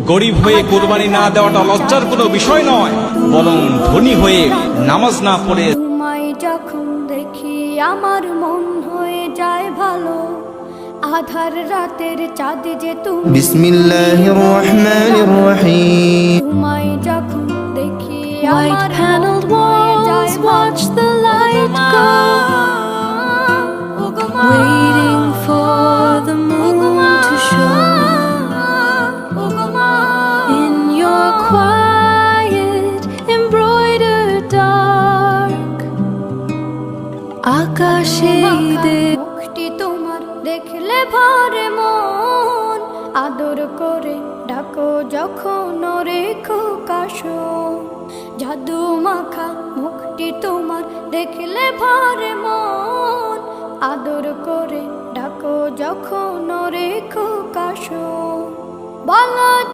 গরিব হয়ে কুরবানি না দেওয়াটা লজ্জার কোনো বিষয় নয়, বরং ধনী হয়ে নামাজ না পড়ে। তোমায় যখন দেখি আমার মন হয়ে যায় ভালো, আধার রাতের চাঁদ যে তুমি। বিসমিল্লাহির রহমানির রহিম। তোমায় যখন দেখি আমার paneled walls watch the light go, waiting for the moon to show in your quiet embroidered dark. আকাশে মুখটি তোমার দেখলে ভরে মন, আদর করে ডাকো যখন রেখো কাশন। জাদু মাখা মুখটি তোমার দেখলে ভরে মন, আদর করে ডাকো যখন রেখো কাশন। বলো